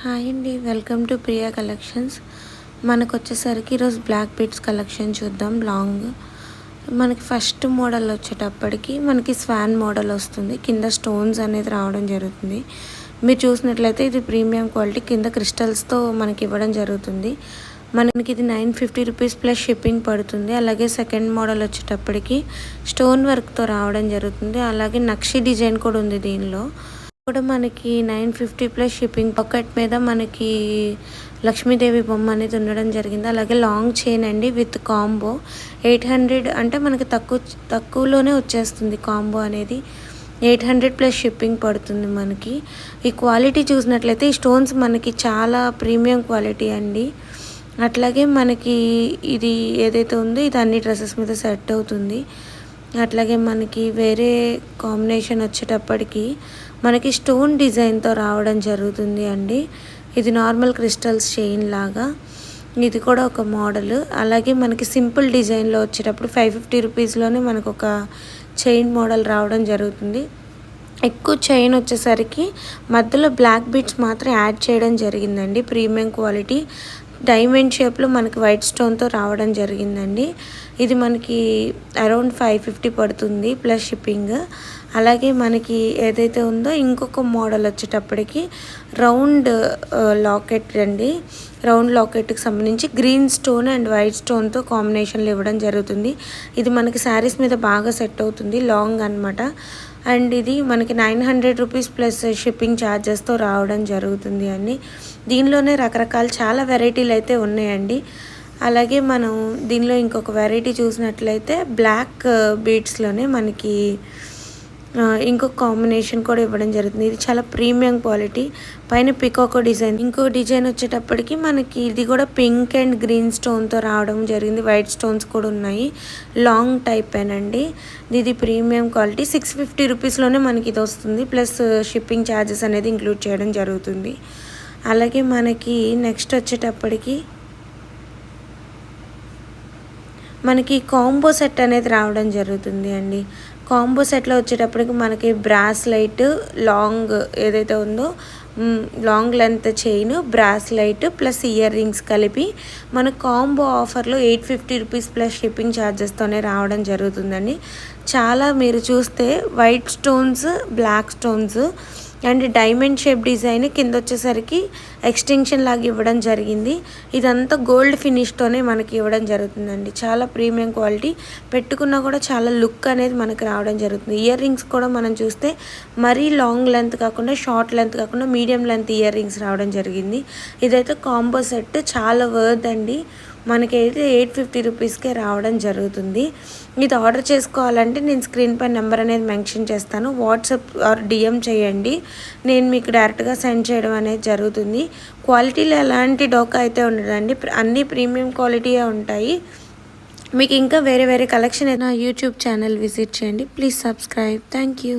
Hi అండి, welcome to Priya collections. మనకు వచ్చేసరికి ఈరోజు బ్లాక్ బీడ్స్ కలెక్షన్ చూద్దాం. లాంగ్ మనకి ఫస్ట్ మోడల్ వచ్చేటప్పటికి మనకి స్వాన్ మోడల్ వస్తుంది. కింద స్టోన్స్ అనేది రావడం జరుగుతుంది. మీరు చూసినట్లయితే ఇది ప్రీమియం క్వాలిటీ, కింద క్రిస్టల్స్తో మనకి ఇవ్వడం జరుగుతుంది. మనకి ఇది 950 రూపీస్ ప్లస్ షిప్పింగ్ పడుతుంది. అలాగే సెకండ్ మోడల్ వచ్చేటప్పటికి స్టోన్ వర్క్తో రావడం జరుగుతుంది. అలాగే నక్షి డిజైన్ కూడా ఉంది. దీనిలో కూడా మనకి 950 ప్లస్ షిప్పింగ్. పాకెట్ మీద మనకి లక్ష్మీదేవి బొమ్మ అనేది ఉండడం జరిగింది. అలాగే లాంగ్ చైన్ అండి విత్ కాంబో 800, అంటే మనకి తక్కువలోనే వచ్చేస్తుంది. కాంబో అనేది 800 ప్లస్ షిప్పింగ్ పడుతుంది. మనకి ఈ క్వాలిటీ చూసినట్లయితే ఈ స్టోన్స్ మనకి చాలా ప్రీమియం క్వాలిటీ అండి. అట్లాగే మనకి ఇది ఏదైతే ఉందో ఇది అన్ని డ్రెస్సెస్ మీద సెట్ అవుతుంది. అట్లాగే మనకి వేరే కాంబినేషన్ వచ్చేటప్పటికి మనకి స్టోన్ డిజైన్తో రావడం జరుగుతుంది అండి. ఇది నార్మల్ క్రిస్టల్స్ చైన్ లాగా, ఇది కూడా ఒక మోడల్. అలాగే మనకి సింపుల్ డిజైన్లో వచ్చేటప్పుడు 550 రూపీస్లోనే మనకు ఒక చైన్ మోడల్ రావడం జరుగుతుంది. ఎక్కువ చైన్ వచ్చేసరికి మధ్యలో బ్లాక్ బీడ్స్ మాత్రం యాడ్ చేయడం జరిగిందండి. ప్రీమియం క్వాలిటీ డైమండ్ షేప్లో మనకి వైట్ స్టోన్తో రావడం జరిగిందండి. ఇది మనకి అరౌండ్ 550 పడుతుంది ప్లస్ షిప్పింగ్. అలాగే మనకి ఏదైతే ఉందో ఇంకొక మోడల్ వచ్చేటప్పటికి రౌండ్ లాకెట్ అండి. రౌండ్ లాకెట్కి సంబంధించి గ్రీన్ స్టోన్ అండ్ వైట్ స్టోన్తో కాంబినేషన్లో ఇవ్వడం జరుగుతుంది. ఇది మనకి శారీస్ మీద బాగా సెట్ అవుతుంది. లాంగ్ అనమాట. అండ్ ఇది మనకి 900 రూపీస్ ప్లస్ షిప్పింగ్ ఛార్జెస్తో రావడం జరుగుతుంది అండి. దీనిలోనే రకరకాల చాలా వెరైటీలు అయితే ఉన్నాయండి. అలాగే మనం దీనిలో ఇంకొక వెరైటీ చూసినట్లయితే బ్లాక్ బీడ్స్లోనే మనకి ఇంకొక కాంబినేషన్ కూడా ఇవ్వడం జరుగుతుంది. ఇది చాలా ప్రీమియం క్వాలిటీ. పైన పికాకో డిజైన్, ఇంకో డిజైన్ వచ్చేటప్పటికి మనకి ఇది కూడా పింక్ అండ్ గ్రీన్ స్టోన్తో రావడం జరిగింది. వైట్ స్టోన్స్ కూడా ఉన్నాయి. లాంగ్ టైప్ ఏనండి. ఇది ప్రీమియం క్వాలిటీ. 650 రూపీస్లోనే మనకి ఇది వస్తుంది. ప్లస్ షిప్పింగ్ ఛార్జెస్ అనేది ఇంక్లూడ్ చేయడం జరుగుతుంది. అలాగే మనకి నెక్స్ట్ వచ్చేటప్పటికి మనకి కాంబో సెట్ అనేది రావడం జరుగుతుంది అండి. కాంబో సెట్లో వచ్చేటప్పటికి మనకి బ్రాస్లైట్, లాంగ్ ఏదైతే ఉందో long length chain, bracelet plus ear rings కలిపి మన కాంబో ఆఫర్లో 850 రూపీస్ ప్లస్ షిప్పింగ్ ఛార్జెస్తోనే రావడం జరుగుతుందండి. చాలా మీరు చూస్తే white stones, black stones and diamond shape design కింద వచ్చేసరికి ఎక్స్టెన్షన్ లాగా ఇవ్వడం జరిగింది. ఇదంతా గోల్డ్ ఫినిష్తోనే మనకి ఇవ్వడం జరుగుతుందండి. చాలా ప్రీమియం క్వాలిటీ. పెట్టుకున్నా కూడా చాలా లుక్ అనేది మనకి రావడం జరుగుతుంది. ఇయర్ రింగ్స్ కూడా మనం చూస్తే మరీ లాంగ్ లెంత్ కాకుండా, షార్ట్ లెంత్ కాకుండా మీడియం లెంత్ ఇయర్ రింగ్స్ రావడం జరిగింది. ఇదైతే కాంబో సెట్ చాలా వర్త్ అండి. మనకైతే 850 రూపీస్కే రావడం జరుగుతుంది. ఇది ఆర్డర్ చేసుకోవాలంటే నేను స్క్రీన్ పై నెంబర్ అనేది మెన్షన్ చేస్తాను. వాట్సాప్ ఆర్ డిఎం చేయండి, నేను మీకు డైరెక్ట్గా సెండ్ చేయడం అనేది జరుగుతుంది. క్వాలిటీలో ఎలాంటి డోకా అయితే ఉండదండి. అన్నీ ప్రీమియం క్వాలిటీయే ఉంటాయి. మీకు ఇంకా వేరే కలెక్షన్ నా యూట్యూబ్ ఛానల్ విజిట్ చేయండి. Please subscribe. Thank you.